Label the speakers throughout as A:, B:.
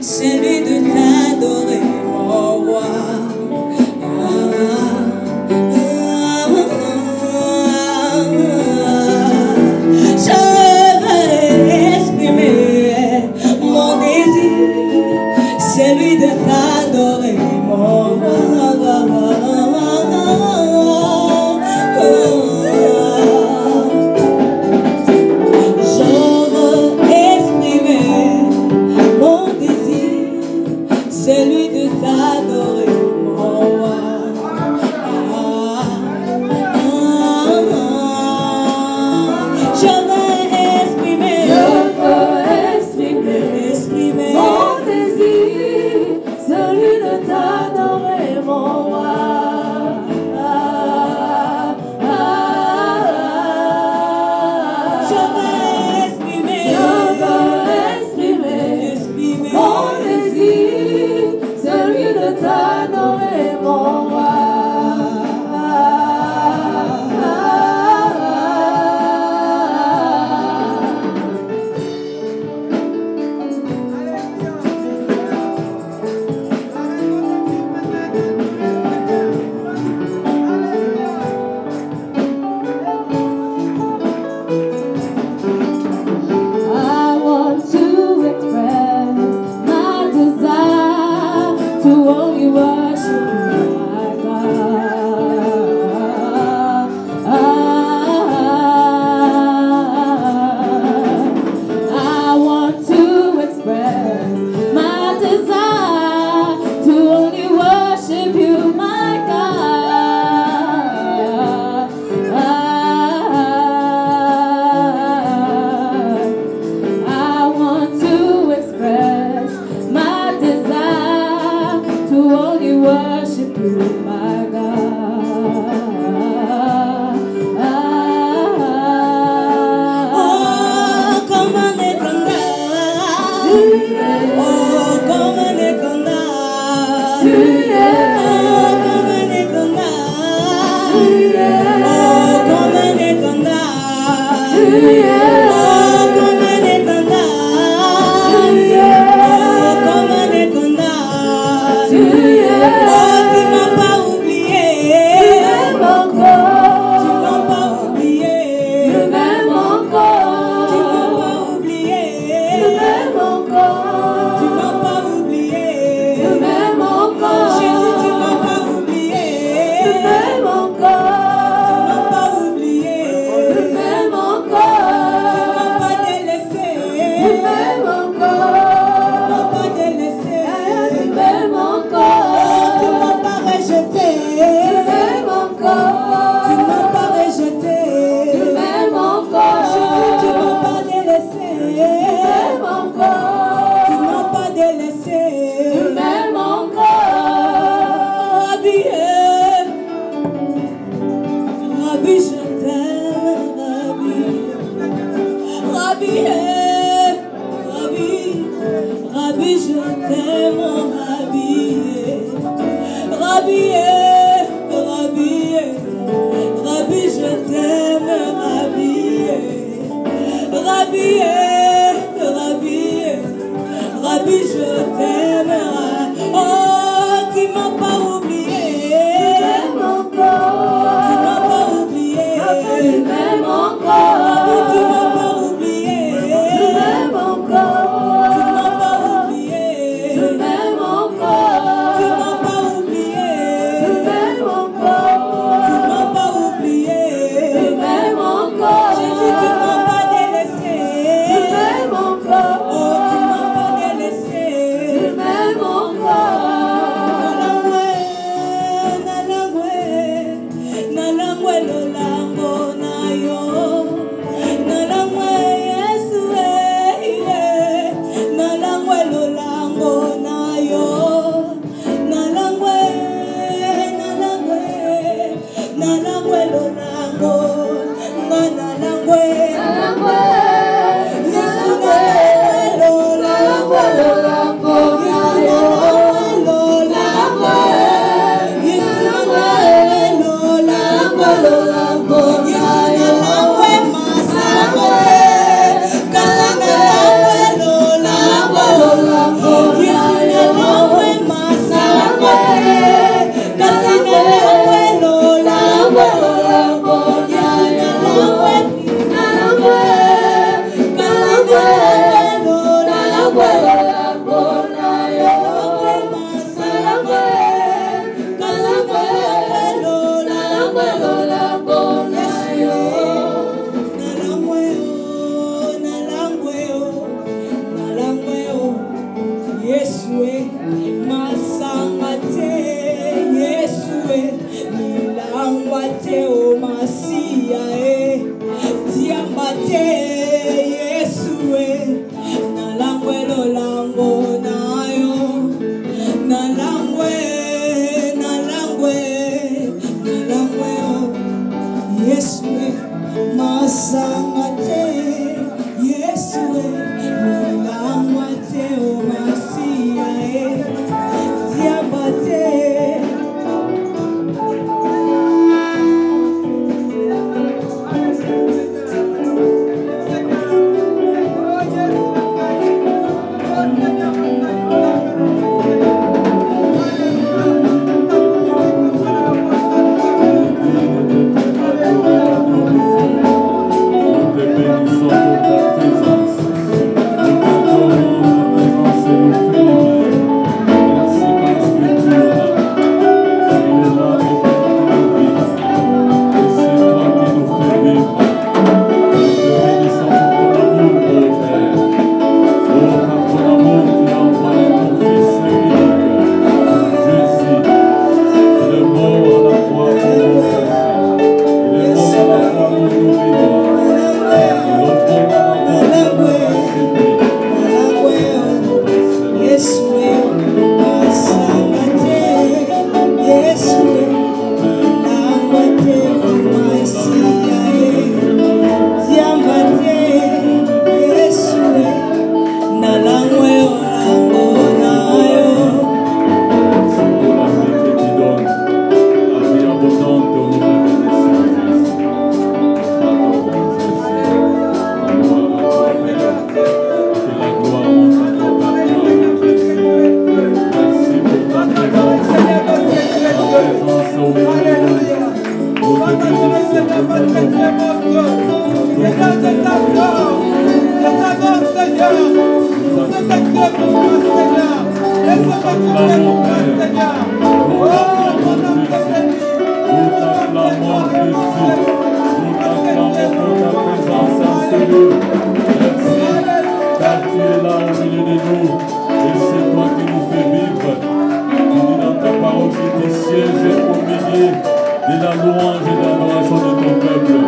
A: Celui de t'adorer, mon roi. Tu m'as pas oublié. t'acclamons, Père. Nous t'acclamons, Jésus. Nous t'acclamons, Jésus. Nous t'acclamons pour ta présence en ce lieu. Merci, car tu es là au milieu de nous. Et c'est toi qui nous fais vivre. Tu dis dans ta parole que tu sièges au milieu de la louange et de l'adoration de ton peuple.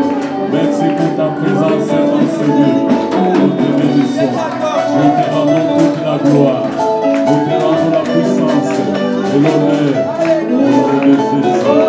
A: Merci pour ta présence dans ce lieu. Nous te bénissons. Nous te rendons toute la gloire. Nous te rendons la puissance et l'honneur. Au nom de Jésus. Alléluia.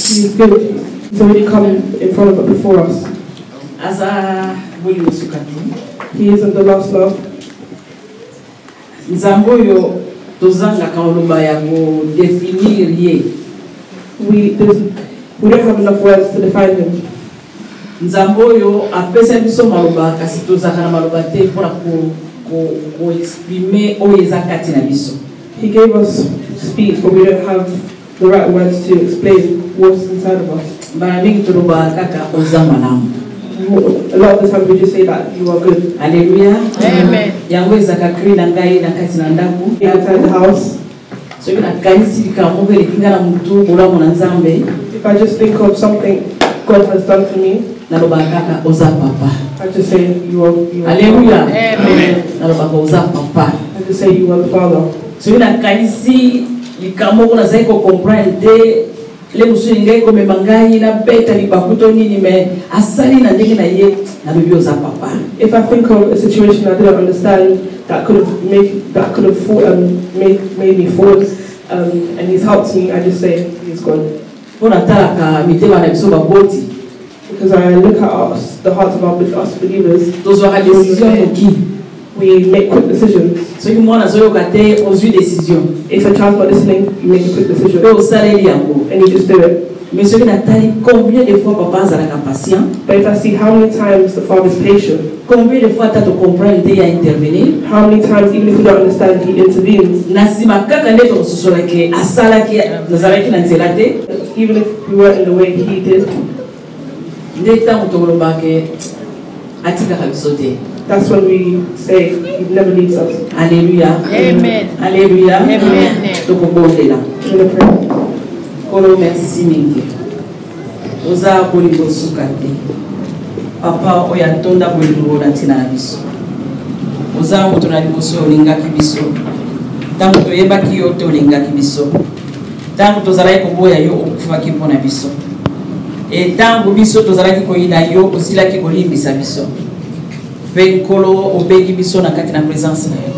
B: He's good. He's already come in front of it before us. He isn't the last love. We don't have enough words to define him.
C: Nzamboyo apesa biso maloba kasi tozaka na maloba te pour ko exprimer oyeza kati na biso.
B: He gave us speech, but we don't have the right words to explain what's inside of us. A lot of the time we just say that you are good.
C: Hallelujah.
B: Amen. Inside the house. If I just think of something God has done for me, I just say you are
C: Hallelujah.
B: Amen. I just say you are the Father.
C: Le musuingai comme mangai na beta ni bakuto nini me asali na ndenge na ye na bibio za papa.
B: If I think of a situation I didn't understand that could have made me fall, and he's helped me, I just say he's gone.
C: Because
B: I look at us, the hearts of us believers. We make quick decisions. If a child's not listening, you make a quick decision. And you just do it. But if I see how many times the Father is patient, how many times, even if you don't understand, he intervenes. Even if we weren't in the way he did. That's when we say he never leaves us.
C: Alléluia.
D: Amen.
C: Alléluia.
D: Amen.
C: Kolo merci mingi. Oza bolingo sukate. Papa oya tonda bolingo na tina na biso. Oza moto na liboso olingaki biso. Tango toyebaki yo te olingaki biso. Tango tozalaki koboya yo okufaki mpona biso. Et tango biso tozalaki koyina yo osilaki kolimbisa biso. Venkolo obegi biso na kati na présence na yo.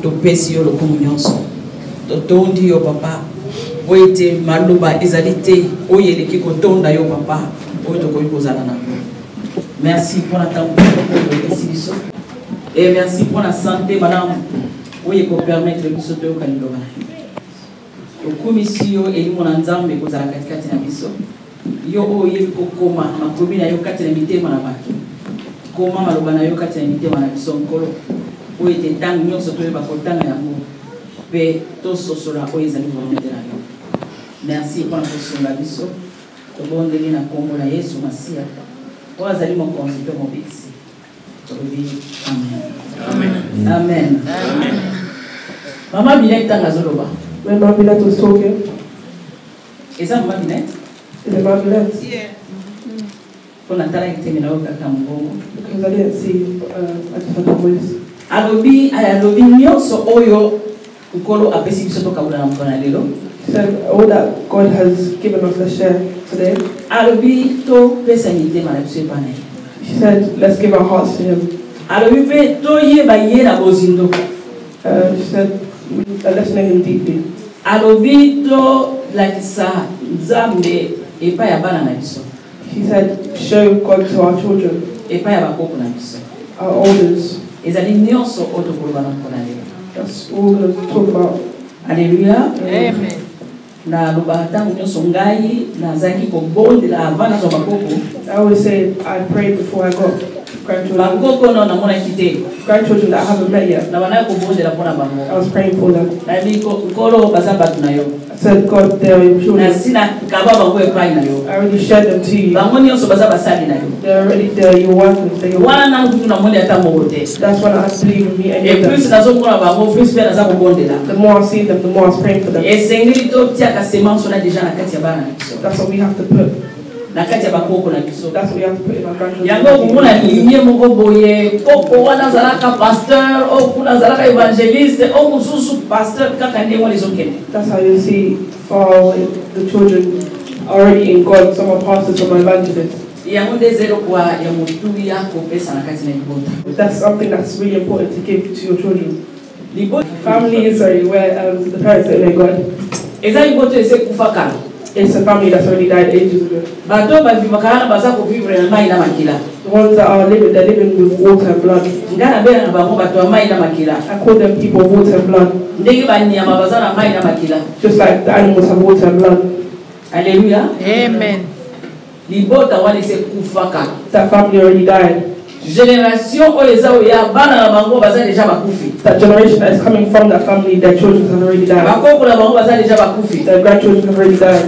C: Topesi yo lokumu nyonso. Totondi yo papa. Oite maluba ezalité oyeleki kotonda yo papa. Oito koyi kozala na. Merci pour la temps biso. Et merci pour la santé madame. Oye ko permettre biso to kalindo bana. Okumisio elimona nzambe kozala katikati na biso. Yo oyebi kokoma makomi na yo kati na mitema na bato. Koma maloba na yo kati na mitema na biso nkolo. Oyo ete ntango nyonso toyeba kotanga yango mpe tososola oyo ezali volonté na yo. Merci mpona kosunga biso. Tobondeli na kombo na Yesu Masiya. Oyo azali mokonzi mpe mobikisi. Tolobi amen. Amen. Amen. Mama Binette tanga zoloba.
B: When Mama Binette was talking.
C: Is that Mama Binette?
B: Is it Mama Binette?
C: Yeah. Because I
B: didn't see, I just heard the voice.
C: Alobi nyonso oyo nkolo apesi biso tokabula na mokona lelo.
B: Said all that God has given us to share today.
C: Alobi to pesa mitema na biso epana.
B: She said, let's give our hearts to Him.
C: Alobi pe to yeba ye na bozindo.
B: She said, let's know Him deeply.
C: Alobi to lakisa nzambe epa ya bana na biso.
B: She said, show God to our children,
C: epa ya bakoko na biso.
B: Our elders.
C: Ezali nyonso oto koloba na mokona lelo.
B: That's all we're going to talk about.
C: Hallelujah.
B: Amen.
C: Na loba tangu nyonso ngai nazaki kobondela avana zo bakoko.
B: I always say I prayed before I got grandchildren.
C: Bakoko no na mona kite.
B: Grandchildren that I haven't met yet.
C: Na bana kobondela pona bango.
B: I was praying for them.
C: Na biko nkolo bazaba tunayo.
B: I said, God, they are your children.
C: Na sina kaba bango epai na yo.
B: I already shared them to you.
C: Bango nyonso bazaba sali na yo.
B: They're already there. You're working. They're
C: wana na mtu na mona ata mote.
B: That's when I believe in me and
C: you. Plus nazo kona bango plus pia nazo kobondela.
B: The more I see them, the more I was praying for them.
C: Esengeli to tia ka semence na deja na kati ya bana na biso.
B: That's what we have to put.
C: Na kati ya bakoko na biso.
B: That's what we have to put in our grandchildren.
C: Yango kumuna linie moko boye koko wana zalaka pasteur o kuna zalaka evangeliste o kususu pasteur kaka ndemo lizokende.
B: That's how you see far away the children already in God. Some are pastors, some are evangelists. That's something that's really important to give to your children. Family is where the parents don't know God. It's a family that's already died ages ago. The ones that are living, they're living with water and blood. I call them people of water and blood. Just like the animals have water and blood.
C: Hallelujah.
D: Amen.
B: That family already died. That generation that is coming from that family, their children have already died. Their grandchildren have already died.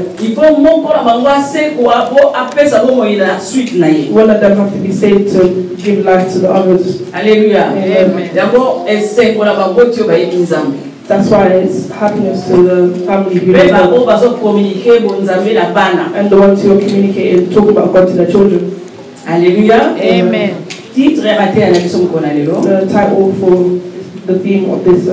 B: One of them have to be saved to give life to the others.
C: Hallelujah.
B: Amen. That's why it's happiness to the family who and the ones who are communicating, talk about God to their children.
C: Hallelujah.
D: Amen.
B: The title for the theme of this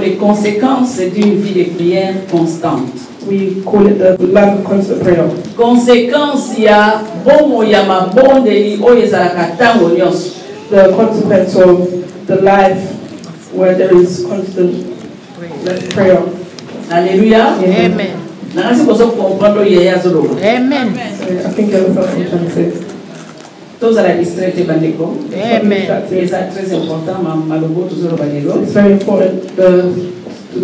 C: les conséquences d'une vie de prière constante.
B: We call it the life of constant prayer.
C: Conséquence ya bomo ya mabondeli oyo ezalaka tango nyonso.
B: The consequence of the life where there is constant prayer.
C: Hallelujah.
D: Amen.
C: Amen.
D: Amen.
B: I think that's what I'm trying to say.
C: Tous à la distraite bandeko.
D: Amen.
C: C'est très important malobo toujours bandeko.
B: It's very important the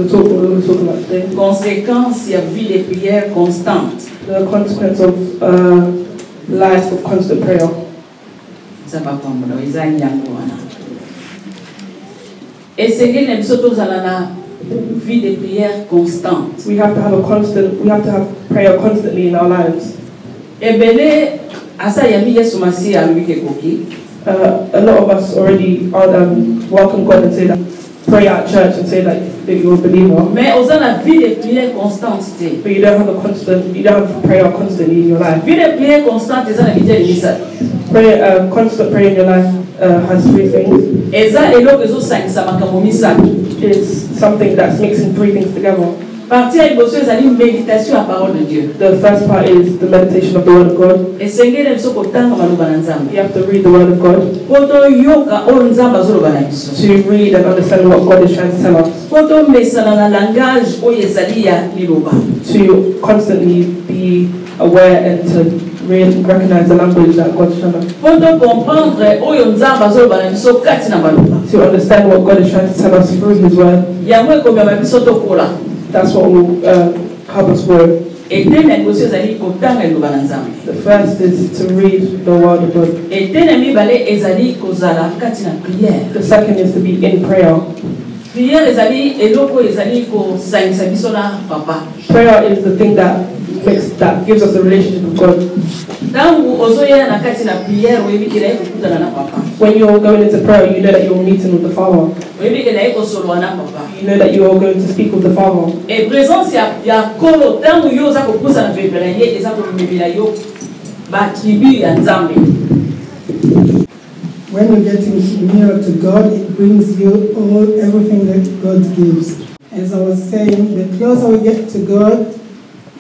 B: talk we're talking about today.
C: Conséquence ya vie de prière constante.
B: The consequence of life of constant prayer.
C: Ça va comme ça izani yango wana. Essayer de biso tozala na vie de prière constante.
B: We have to have prayer constantly in our lives.
C: Ebele asa yami Yesu Masiya alwike koki.
B: A lot of us already welcome God and say that, pray at church and say that you're a believer.
C: Mais osa na vie de prière constante.
B: But you don't have prayer constantly in your life.
C: Vie de prière constante eza na biteli misa.
B: Prayer, constant prayer in your life has three things.
C: Eza eloko ezosangisa makambo misato.
B: It's something that's mixing three things together.
C: Partie ya liboso ezali méditation à parole de Dieu.
B: The first part is the meditation of the word of God.
C: Esengeli biso kotanga maloba na Nzambe.
B: You have to read the word of God.
C: Poto yoka oyo Nzambe azoloba na biso.
B: To read and understand what God is trying to tell us.
C: Poto mesana na langage oyo ezali ya liloba.
B: To constantly be aware and to recognize the language that God is trying to.
C: Poto comprendre oyo Nzambe azoloba na biso kati na maloba.
B: To understand what God is trying to tell us through His word.
C: Yango ekomema biso tokola.
B: That's what will help us grow.
C: The
B: first is to read the word of God. The second is to be in prayer. Prayer is the thing that gives us a relationship with God. When you're going into prayer, you know that you're meeting with the Father. You know that you are going to speak with the Father.
D: When you're getting nearer to God, it brings you everything that God gives. As I was saying, the closer we get to God,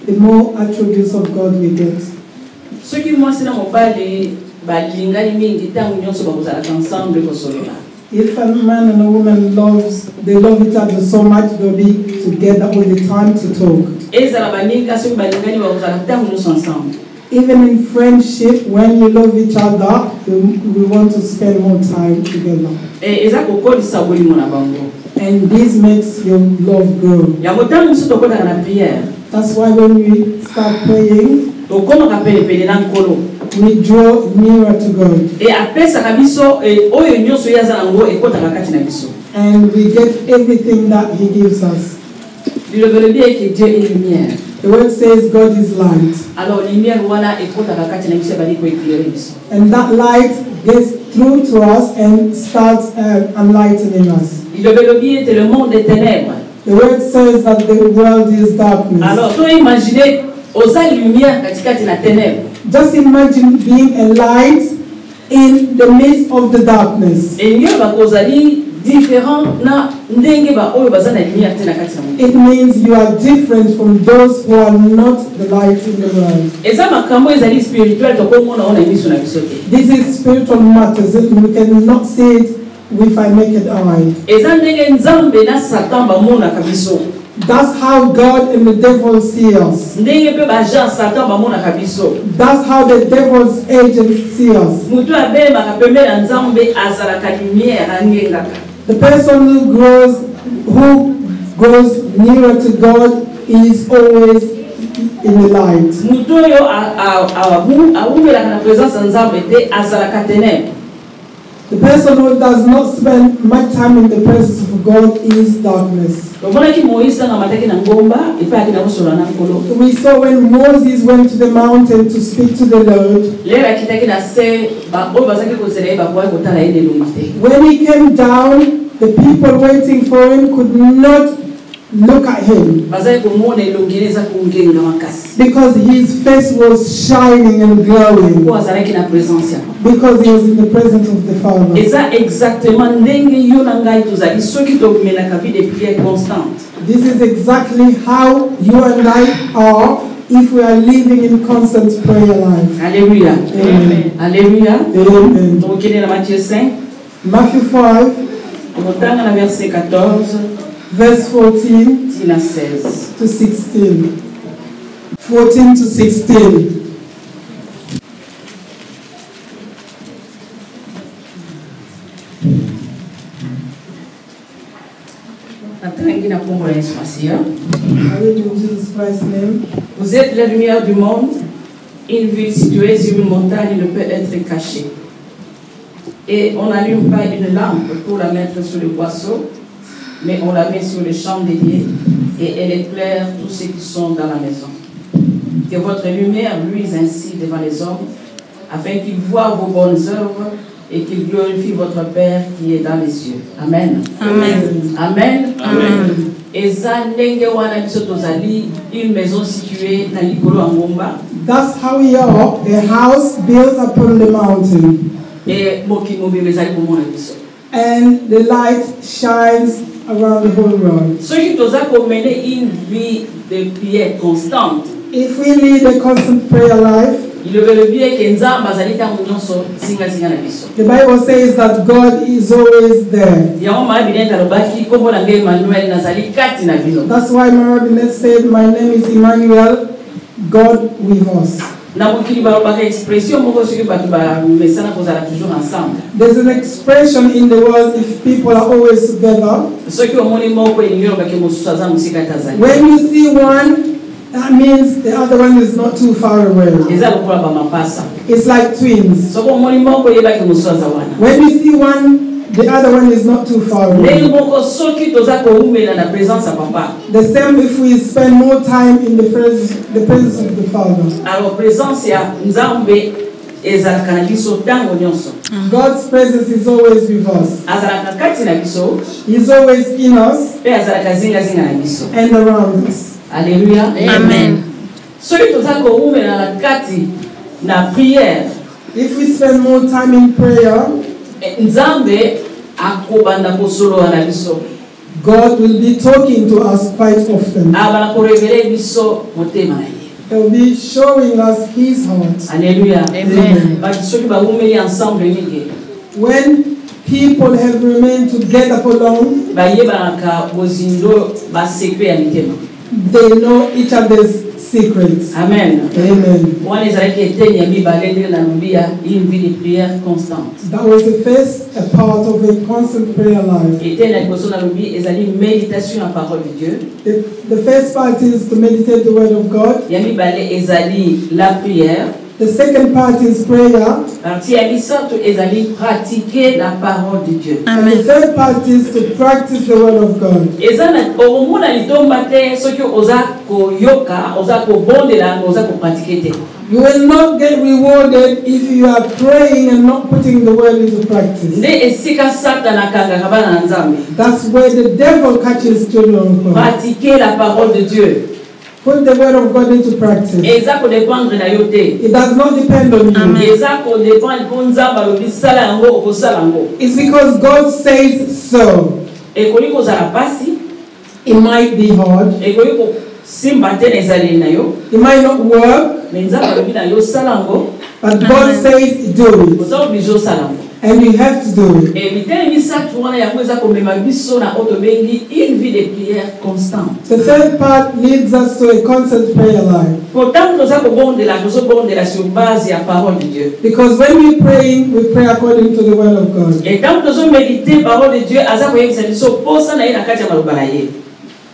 D: the more attributes of God we get. If a man and a woman they love each other so much, they'll be together all the time to talk. Even in friendship, when you love each other, we want to spend more time together. And this makes your love grow. That's why when we start praying, we draw nearer to God. And we get everything that He gives us. The word says God is light. And that light gets through to us and starts enlightening us. The word says that the world is darkness. Just imagine being a light in the midst of the darkness. It means you are different from those who are not the light in the world. This is spiritual matters. We cannot see it with our naked eye. That's how God and the devil see us. That's how the devil's agents see us. The person who grows nearer to God is always in the light. The person who does not spend much time in the presence of God is darkness. We saw when Moses went to the mountain to speak to the Lord. When he came down, the people waiting for him could not look at him because his face was shining and glowing because he was in the presence of the Father. This is exactly how you and I are if we are living in constant prayer life.
C: Alléluia.
D: Amen.
C: Alléluia.
D: Amen.
C: Donc il est dans Matthieu 5.
D: Matthew 5.
C: On entend dans verset 14.
D: Verse 14 to 16. 14 to 16.
C: Vous êtes la lumière du monde. Une ville située sur une montagne ne peut être cachée. Et on n'allume pas une lampe pour la mettre sur le boisseau, mais on la met sur le chandelier et elle éclaire tous ceux qui sont dans la maison. Que votre lumière luise ainsi devant les hommes, afin qu'ils voient vos bonnes œuvres et qu'ils glorifient votre Père qui est dans les cieux. Amen.
E: Amen.
C: Amen.
E: Amen.
C: Une maison située dans l'Ikolo Angomba.
D: That's how we are, a house built upon the mountain. And the light shines around the whole world. If we lead a constant prayer life, the Bible says that God is always there. That's why Marabinet said, "My name is Emmanuel, God with us." There's an expression in the world if people are always together. When you see one, that means the other one is not too far away. It's like twins. When you see one, the other one is not too far away. The same if we spend more time in the presence of the Father. God's presence is always with us. He's always in us and around us.
C: Alléluia.
E: Amen.
D: If we spend more time in prayer, God will be talking to us quite often. He will be showing us His heart.
C: Alléluia.
E: Amen.
D: When people have remained together for long, they know each other's secrets.
C: Amen.
D: Amen. That was the first part of a constant prayer life. The first part is to meditate the word of God. The second part is prayer. And the third part is to practice the word of God. You will not get rewarded if you are praying and not putting the word into practice. That's where the devil catches children of God.
C: Pratiquer la parole de Dieu.
D: Put the word of God into practice. It does not depend on you. It's because God says so. It might be hard. It might not work. But God says do it. And you have to do it. The third part leads us to a constant prayer life. Because when we pray according to the word of God.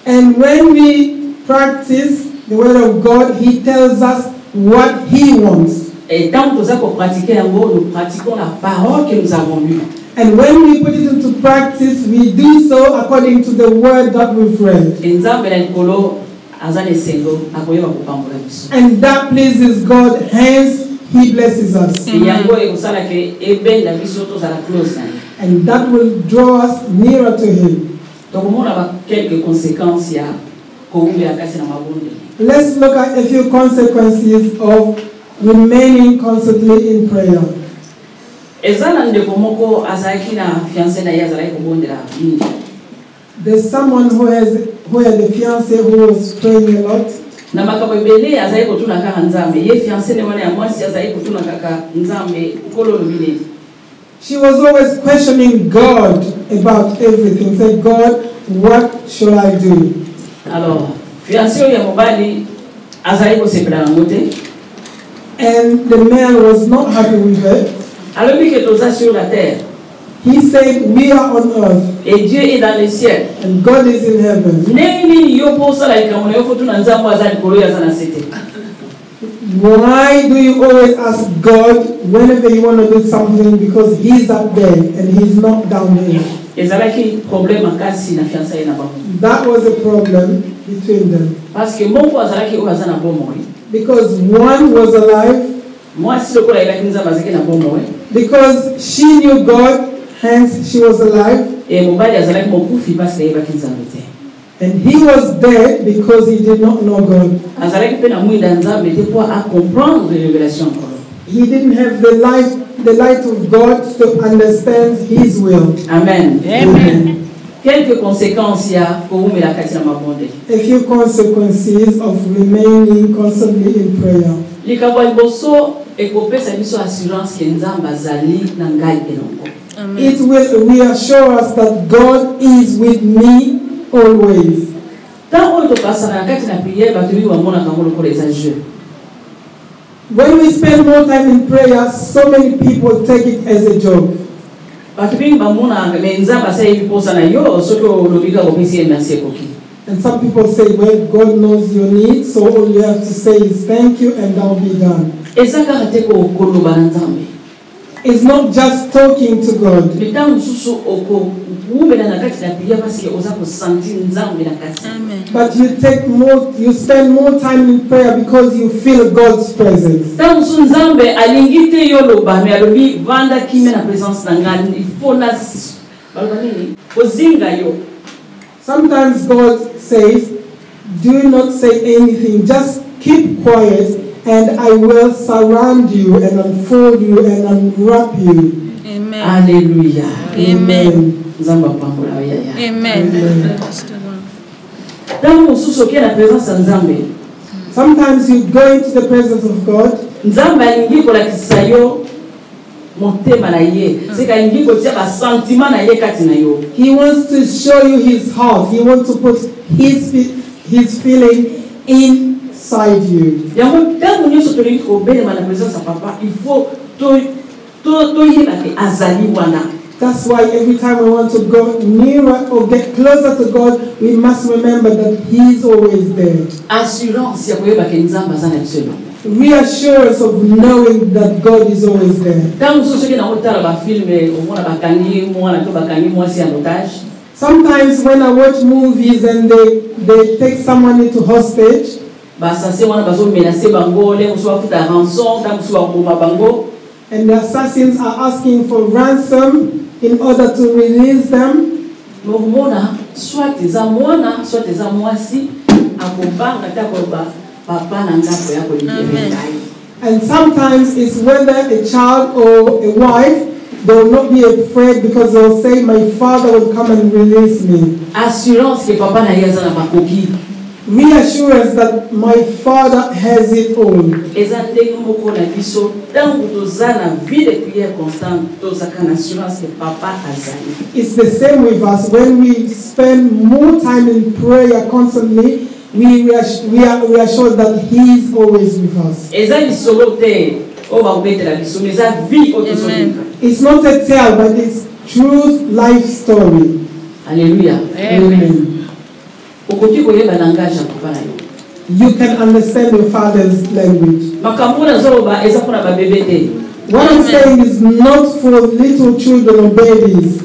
D: And when we practice the word of God, He tells us what He wants.
C: Et tant que nous pratiquons nous pratiquons la parole que nous avons lue.
D: And when we put it into practice, we do so according to the word that we've read. And that pleases God, hence He blesses us. And that will draw us nearer to Him. Let's look at a few consequences of remaining constantly in prayer. There's someone who had a fiancé who was praying a lot. She was always questioning God about everything. Say, God, what should I do?
C: Alors, fiancé ya mobali azali ko sepela ngote.
D: And the man was not happy with her.
C: Alors lui que toza sur la terre.
D: He said, we are on earth.
C: Et Dieu est dans le ciel.
D: And God is in heaven. Why do you always ask God whenever you want to do something, because He's up there and He's not down here? That was a problem between them. Because one was alive. Because she knew God, hence she was alive. And he was dead because he did not know God. He didn't have the light of God to understand His will.
C: Amen.
E: Amen.
C: Quelques conséquences il y a pour nous la katina mabonde.
D: A few consequences of remaining constantly in prayer.
C: Likabwa boso ekopesa biso assurance que nzamba zali na ngai elongo.
D: It will reassure us that God is with me always. When we spend more time in prayer, so many people take it as a job. And some people say, well, God knows your needs, so all you have to say is thank you and that will be done. It's not just talking to God. But you spend more time in prayer because you feel God's presence. Sometimes God says, do not say anything, just keep quiet and I will surround you and unfold you and unwrap you.
C: Amen. Hallelujah. Amen. Amen.
D: Sometimes you go into the presence of God. He wants to show you his heart. He wants to put his feeling inside you. That's why every time we want to go nearer or get closer to God, we must remember that He's always there. Reassurance of knowing that God is always there. Sometimes when I watch movies and they take someone into hostage, and the assassins are asking for ransom in order to release them. And sometimes it's whether a child or a wife, they will not be afraid because they will say, my father will come and release me. Reassurance that my father has it all. It's the same with us. When we spend more time in prayer constantly, we are assured that He is always with us. It's not a tale, but it's true life story.
C: Hallelujah. Amen.
D: You can understand your father's language. What I'm saying is not for little children or babies.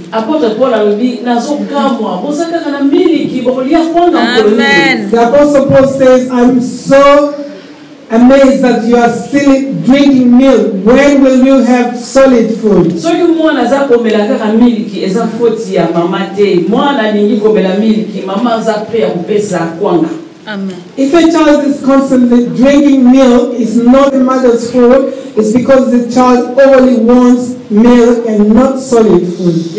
C: Amen.
D: The Apostle Paul says, I'm so amazed that you are still drinking milk. When will you have solid food?
C: Amen.
D: If a child is constantly drinking milk, it's not the mother's fault. It's because the child only wants milk and not solid food.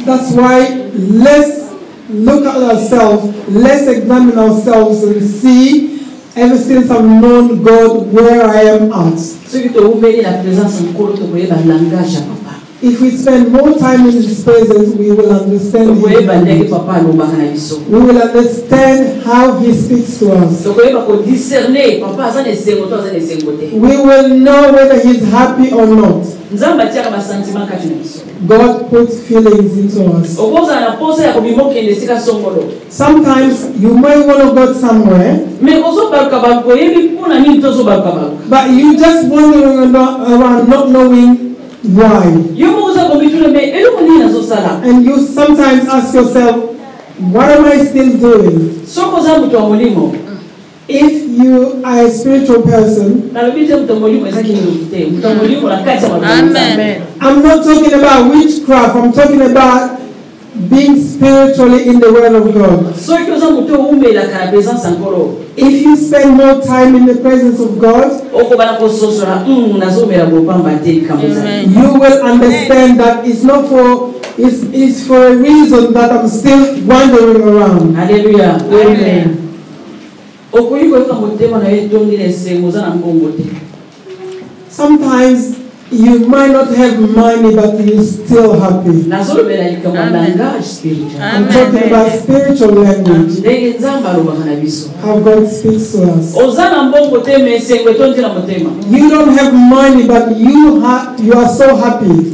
D: That's why let's look at ourselves, let's examine ourselves and see, ever since I've known God, where I am at. If we spend more time in His presence, we will understand Him. We will understand how He speaks to us. We will know whether He's happy or not. God puts feelings into us. Sometimes you might want to go somewhere, but you just wandering around not knowing why. And you sometimes ask yourself, what am I still doing? If you are a spiritual person,
C: Amen.
D: I'm not talking about witchcraft, I'm talking about being spiritually in the Word of God. If you spend more time in the presence of God, you will understand that it's not for, it's for a reason that I'm still wandering around.
C: Hallelujah.
D: Amen. Sometimes You might not have money, but you're still happy. I'm talking about spiritual language. How God speaks to us. You don't have money, but you are so happy.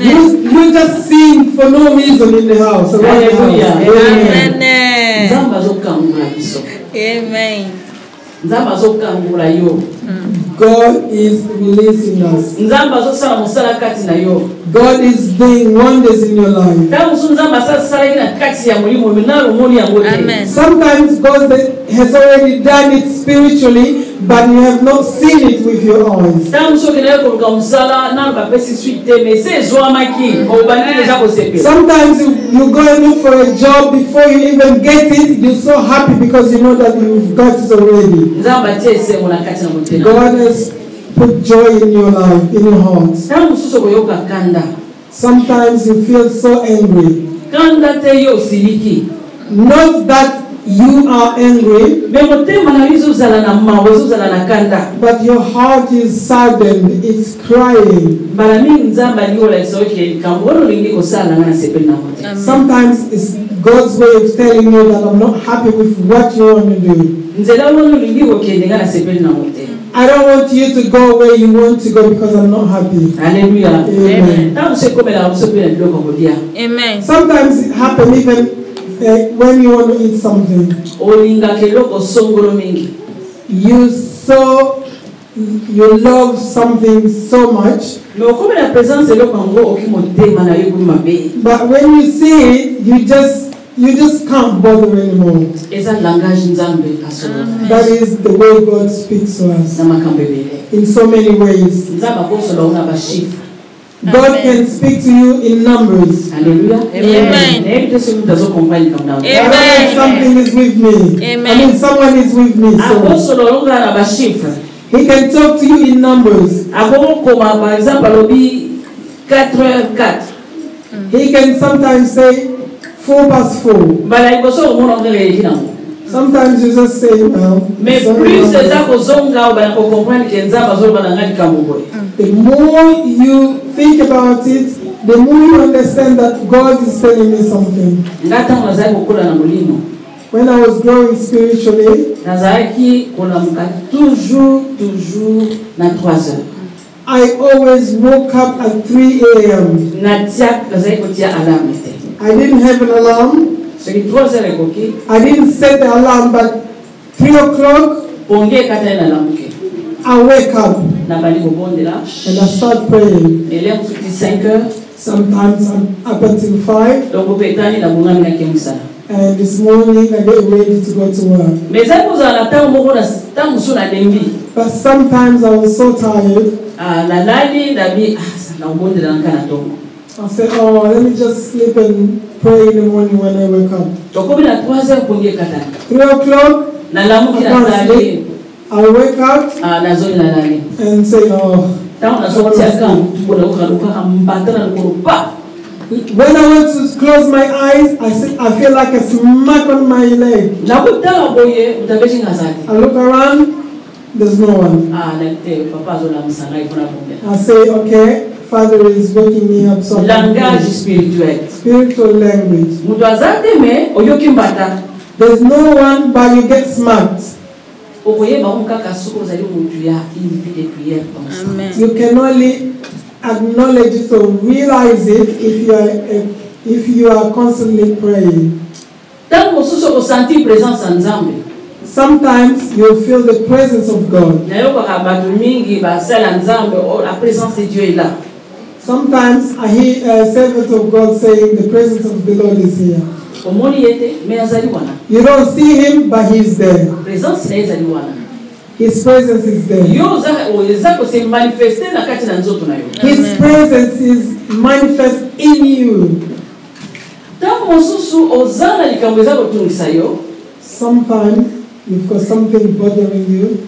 D: You just sing for no reason in the house.
E: Amen.
D: God is releasing us. God is doing wonders in your life.
E: Amen.
D: Sometimes God has already done it spiritually, but you have not seen it with your eyes. Sometimes you go and look for a job before you even get it. You're so happy because you know that you've got it already. God has put joy in your life, in your heart. Sometimes you feel so angry. Not that you are angry, but your heart is saddened, it's crying. Sometimes it's God's way of telling you that I'm not happy with what you want to do. I don't want you to go where you want to go because I'm not happy.
E: Hallelujah.
D: Amen.
E: Amen.
D: Sometimes it happens even when you want to eat something. You love something so much, but when you see it, you just can't bother anymore. That is the way God speaks to us in so many ways. God can speak to you in numbers.
E: Hallelujah. Amen.
D: Amen. Something is with me.
E: Amen.
D: I mean, someone is with me. So he can talk to you in numbers. He can sometimes say 4 past 4. Sometimes you just say, well, the more you think about it, the more you understand that God is telling me something. When I was growing spiritually, I always woke up at 3 a.m. I didn't have an alarm. I didn't set the alarm, but 3 o'clock, I wake up and I start praying. Sometimes I'm up until 5. And this morning I get ready to go to work. But sometimes I was so tired. I said, oh, let me just sleep and pray in the morning when I wake up. 3 o'clock, I wake up and say, oh. When I went to close my eyes, I feel like a smack on my leg. I look around, there's no one. I say, okay, Father is waking me up. So
C: Langage spirituel.
D: Spiritual language. There's no one, but you get smart.
E: Amen.
D: You can only acknowledge it or realize it if you are constantly praying. Sometimes you feel the presence of God. Sometimes I hear a servant of God saying the presence of the Lord is here. You don't see him, but he's there. His presence is there. His presence is manifest in you. Sometimes you've got something bothering you.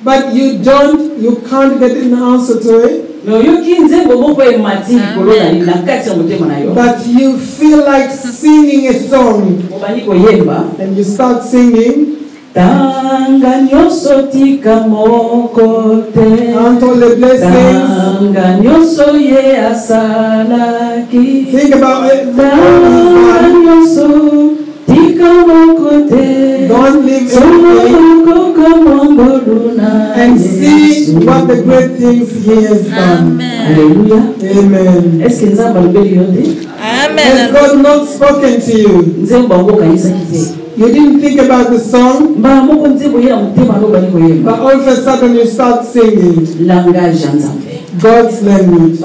D: But you can't get an answer to it. But you feel like singing a song. And you start singing.
C: Tanga nyoso tika moko te.
D: Count all the blessings.
C: Tanga nyoso ye asalaki.
D: Think about it.
C: Tanga nyoso tika moko te.
D: Don't leave anything. And see what the great things He has done.
C: Hallelujah.
D: Amen.
C: Est-ce que nous avons Amen.
D: Has God not spoken to you? You didn't think about the song, but all of a sudden you start singing God's language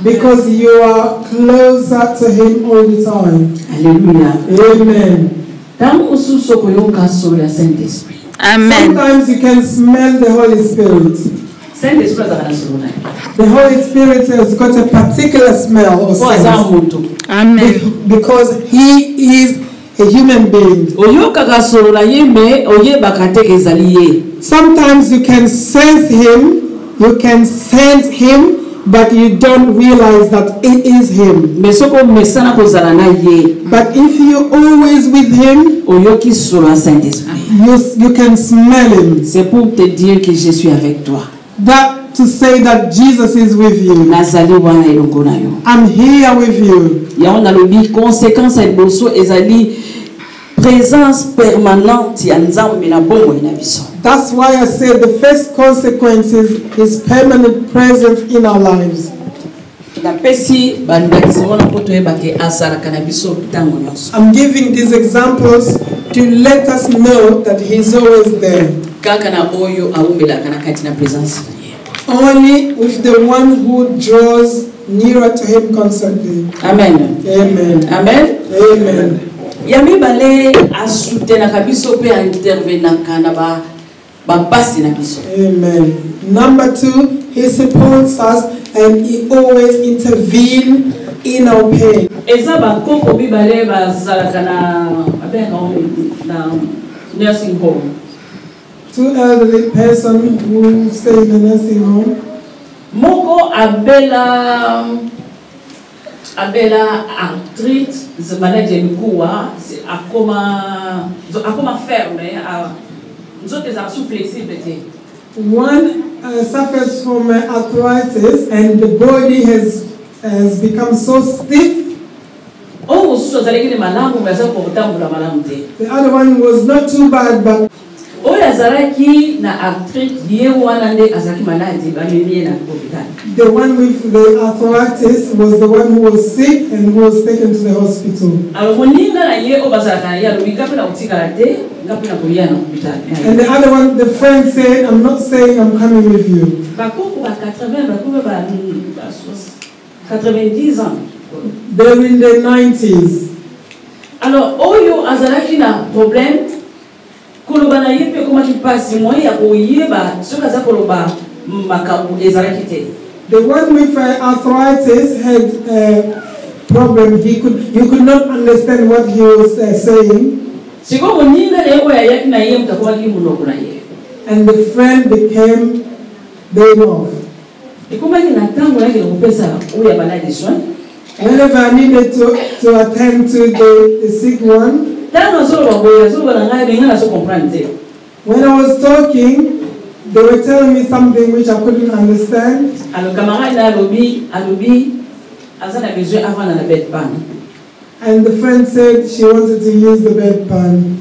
D: because you are closer to Him all the time.
C: Hallelujah.
D: Amen. Sometimes you can smell the Holy Spirit. The Holy Spirit has got a particular smell or sense. Amen. Because He is a human being. Sometimes you can sense Him, you can sense Him, but you don't realize that it is Him. But if you're always with Him, you can smell Him.
C: C'est pour te dire que je suis avec toi.
D: That to say that Jesus is with you. I'm here with you.
C: Conséquence présence permanente ya nzambe na bongo na biso.
D: That's why I said the first consequence is His permanent presence in our lives. I'm giving these examples to let us know that He's always there. Only with the one who draws nearer to Him constantly.
C: Amen.
D: Amen.
C: Amen.
D: Amen.
C: Yami bale asutena kabiso pe intervenaka na ba basi na biso.
D: Amen. Number 2, He supports us and He always intervenes in our pain.
E: Eza ba koko bi bale ba zalaka na nursing home.
D: 2 elderly person who stay in the nursing home.
E: Moko abela arthrite, c'est maladie mikuwa, c'est akoma ferme, zote za sous flexible.
D: One suffers from arthritis and the body has become so stiff.
E: Oh, so zalekile malamu mwaza kutambula malamu te.
D: The other one was not too bad, but
E: Ozaraki na arthrite lié wana nde azaki maladi bamemie na hospital.
D: The one with the arthritis was the one who was sick and who was taken to the hospital.
E: Alors moninga na ye obazaka ya lubikape na utikala te ngapi na kuya na hospital.
D: And the other one, the friend said, I'm not saying I'm coming with you.
E: Bakoko ba 80 bakoko ba 90 ans.
D: They're in their 90s.
E: Alors oyo azalaki na problème kolobana yepe koma kipasi moya ya koyeba soka za koloba makabu ezalaki te.
D: The one with arthritis had a problem. You could not understand what he was saying.
E: Siko moninga leo ya yaki na yeye mtakuwa kimunoko na yeye.
D: And the friend became very off.
E: Ikoma kina tango yake kupesa uya baladi soin.
D: Whenever I needed to attend to the sick one, when I was talking, they were telling me something which I couldn't understand. And the friend said she wanted to use the bedpan.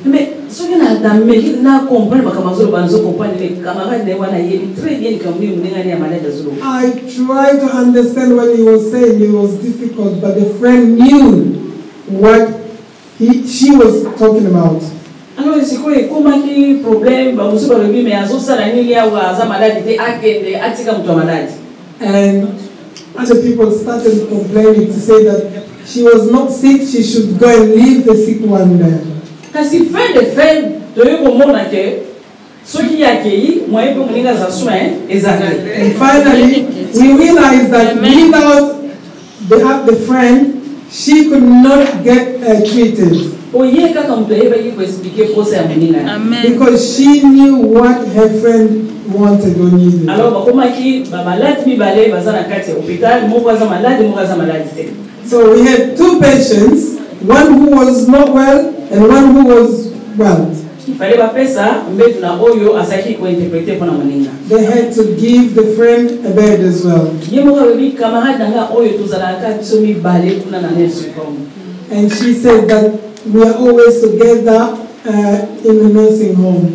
D: I tried to understand what he was saying. It was difficult, but the friend knew what she was talking about. And other people started complaining to say that she was not sick, she should go and leave the sick one there. And finally, we realized that without the friend, she could not get treated. Because she knew what her friend wanted or needed. So we had 2 patients, one who was not well and one who was well.
E: Il fallait pas faire ça, mais na oyo asaki ko interpréter pour na moninga.
D: They had to give the friend a bed as well. And she said that we are always together in the nursing home.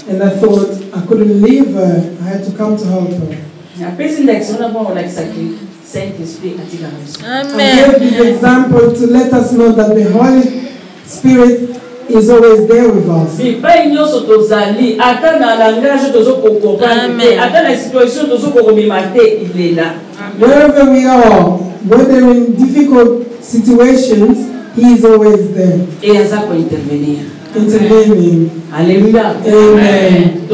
D: And I thought I couldn't leave her. I had to come to help her. I gave this example to let us know that the Holy Spirit is always there with us. Wherever we are, whether in difficult situations, He is always there. Intervening.
E: Hallelujah.
D: Amen.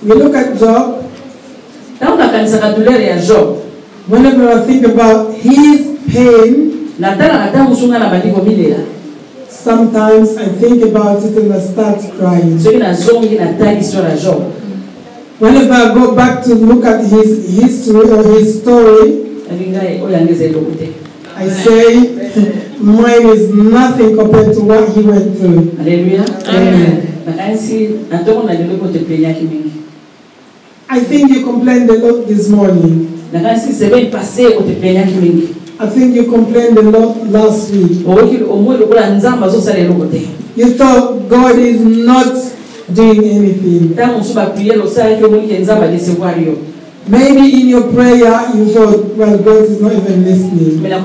D: We look at Job. Whenever I think about his pain, sometimes I think about it and I start crying. Whenever I go back to look at his history or his story, I say mine is nothing compared to what he went through.
E: Hallelujah.
D: Amen. I think you complained a lot this morning. I think you complained a lot last week. You thought God is not doing anything. Maybe in your prayer you thought, well, God is not even listening. Let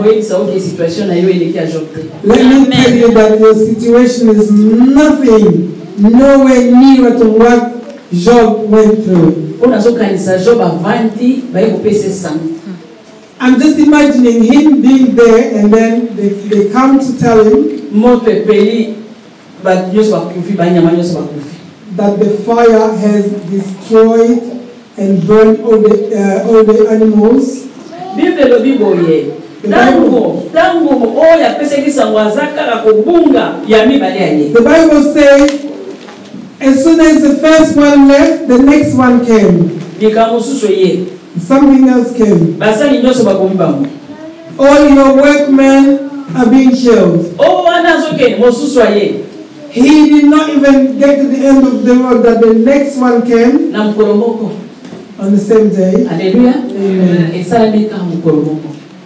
D: me tell you that your situation is nothing, nowhere near to what Job went through. I'm just imagining him being there and then they come to tell him that the fire has destroyed and burned all the animals. The Bible says, as soon as the first one left, the next one came. Something else came. All your workmen are being killed. He did not even get to the end of the road that the next one came on the same day.
E: Hallelujah.
D: Amen.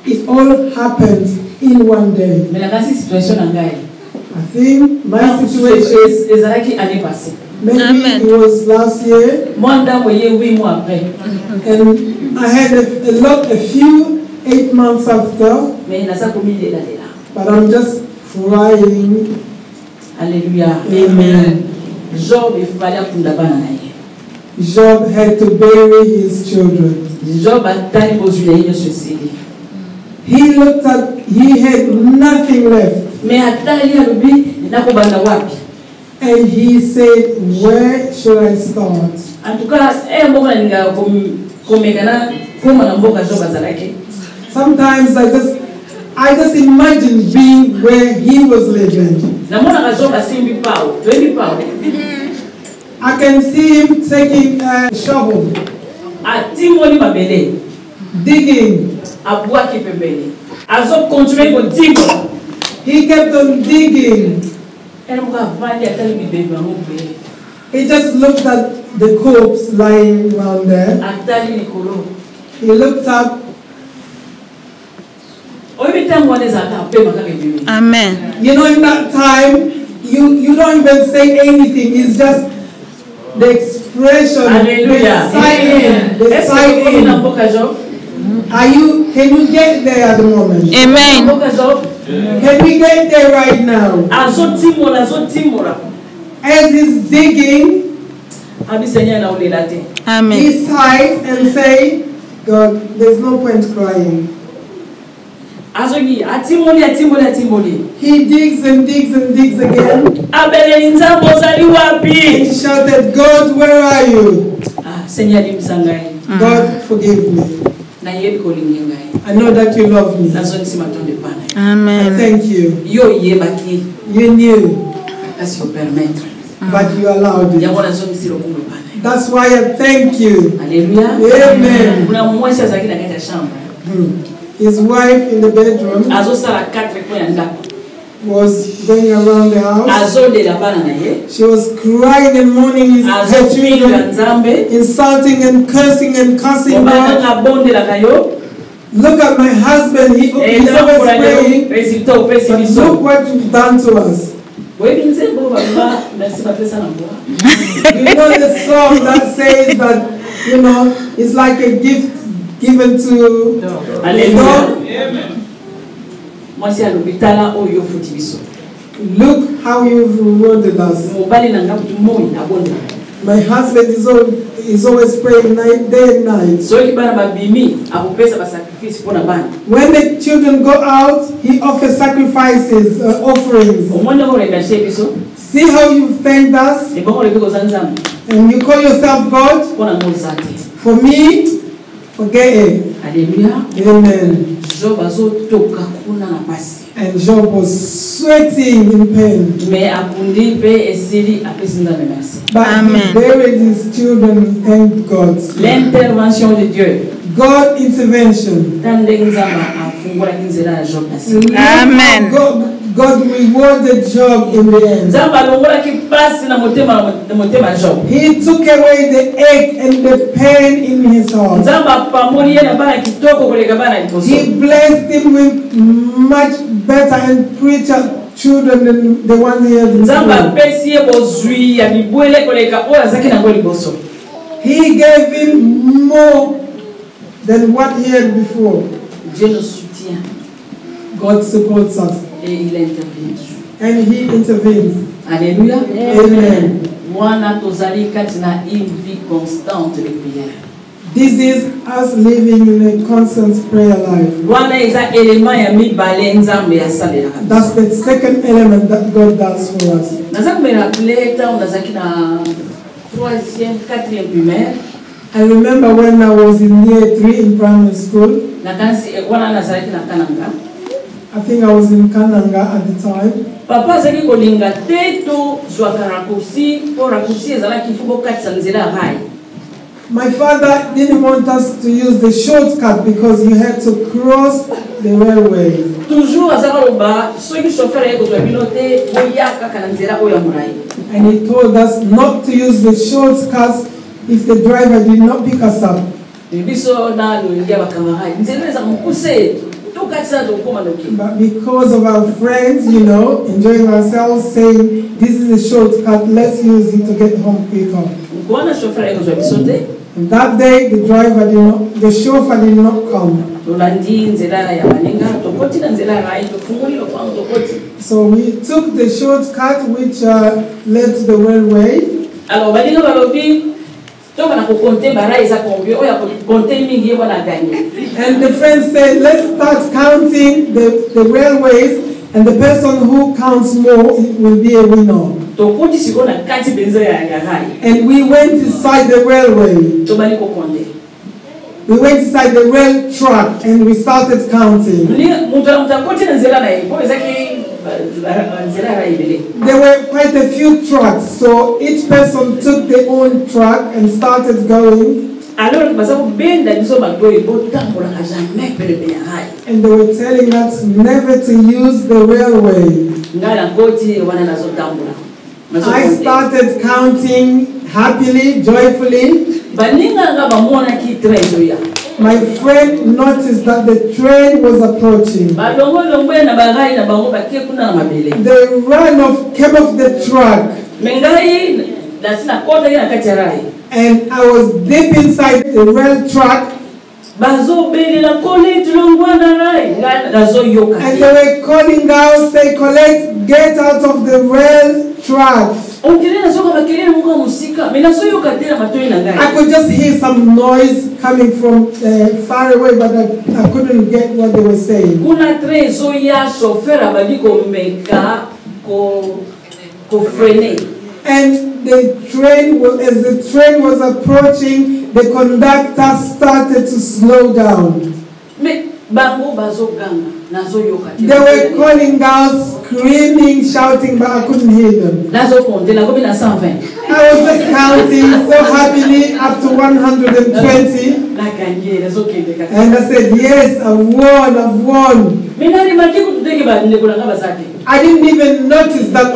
D: It all happened in one day. I think my situation is maybe it was last year, and I had a few 8 months after, but I'm just crying.
E: Hallelujah.
D: Amen. Job had to bury his children. He looked at, he had nothing left. And he said, where should I start? Sometimes I just imagine being where he was living. I can see him taking a shovel, digging. He kept on digging. He just looked at the corpse lying around there. He looked up.
F: Amen.
D: You know, in that time, you don't even say anything. It's just the expression,
E: Hallelujah.
D: the sign. Can you get there at the moment?
F: Amen.
D: Can we get there right now? As he's digging,
F: Amen.
D: he sighs and say, God, there's no point crying. He digs and digs and digs again. He shouted, God, where are you? God, forgive me. I know that you love me.
F: Amen.
D: I thank you. You knew, but you allowed it. That's why I thank you.
E: Hallelujah.
D: Amen. His wife in the bedroom
E: azosala 4 points ya ndako
D: was going around the house.
E: azodela bana na ye
D: She was crying and mourning his her
E: azotwinga
D: children,
E: nzambe
D: insulting and cursing and cussing
E: obana
D: God.
E: ngabondelaka yo
D: Look at my husband, he's always praying.
E: résultat opesi
D: But
E: biso
D: look what you've done to us.
E: oyebi nzembo baba merci bapesa na mboa
D: You know the song that says that, you know, it's like a gift given to
E: Alléluia.
D: God.
E: mwasi alobi tala oyo ofuti biso
D: Look how you've rewarded us.
E: mobali na nga kutu moi abondelaka
D: My husband is always praying day and night.
E: soki bana babimi akopesa basacrifice mpo na bana
D: When the children go out, he offers sacrifices, offerings.
E: omoni oremercie biso
D: See how you've thanked us,
E: ebongo olebi koza nzambe
D: and you call yourself God.
E: mpo na ngo oza te
D: For me, forget it.
E: alleluya
D: Amen.
E: job azotoka kuna na pasi
D: And Job was sweating in pain.
E: me akundi mpe esili apesi nzambe merci
D: But he buried his children, thank God.
E: l'intervention de Dieu
D: God intervention.
E: ta ndenge nzambe afungolaki nzela ya job na sika
D: Amen. God rewarded Job in the end.
E: nzambe alongolaki pasi na motema ya job
D: He took away the ache and the pain in his heart.
E: nzambe apamoli ye na bana kitoko koleka bana liboso
D: He blessed him with much better and richer children than the one he had
E: nzambe
D: before.
E: apesi ye bozwi ya bibwele koleka oyo azalaki nango liboso
D: He gave him more than what he had before.
E: Dieu nous soutient
D: God supports us
E: et il intervient toujours.
D: and he intervenes.
E: Alléluia.
D: Amen.
E: Wana tozali kati na une vie constante de prière.
D: This is us living in a constant prayer life.
E: Wana eza élément ya mibale nzambe ya salelaka.
D: That's the second element that God does for us.
E: Naza me rappeler tant nazaki na 3e, 4e primaire.
D: I remember when I was in year 3 in primary school.
E: Nakansi wana nazalaki na Kananga.
D: I think I was in Kananga at the time.
E: Papa azaki kolinga te to zwaka raccourci po raccourci ezalaki fubo katisa nzela ya rail.
D: My father didn't want us to use the shortcut because you had to cross the railway.
E: Toujours azaka loba soki chauffeur ye kozwa bino te boya kaka na nzela oyo ya morai.
D: And he told us not to use the shortcuts if the driver did not pick us up.
E: Biso na loingia bakamarade nzela eza mokuse tukatisa tokoma noki.
D: But because of our friends, you know, enjoying ourselves, saying this is a shortcut, let's use it to get home quicker.
E: Kuona chauffeur ye kozwa biso te.
D: And that day, the chauffeur did not come.
E: Tolandi nzela ya baninga tokoti na nzela ya rail tofungoli lopango tokoti.
D: So we took the shortcut which led to the railway.
E: Alors baninga balobi to bana ko compter bara eza combien oya ko compter mingi yebo na gagner.
D: And the friends said, let's start counting the railways, and the person who counts more will be a winner.
E: Tokoti siko na kati benzo ya rail.
D: And we went inside the railway.
E: To bani ko compter.
D: We went inside the rail track and we started counting. There were quite a few tracks, so each person took their own track and started going. And they were telling us never to use the railway. I started counting happily, joyfully. My friend noticed that the train was approaching. The run came off the track. And I was deep inside the rail track. And they were calling out, say, Colette, get out of the rail track. I could just hear some noise coming from far away, but I couldn't get what they were saying. And the train, as the train was approaching, the conductor started to slow down. They were calling out, screaming, shouting, but I couldn't hear them. I was just counting so happily up to 120. And I said, yes, I've won. I didn't even notice that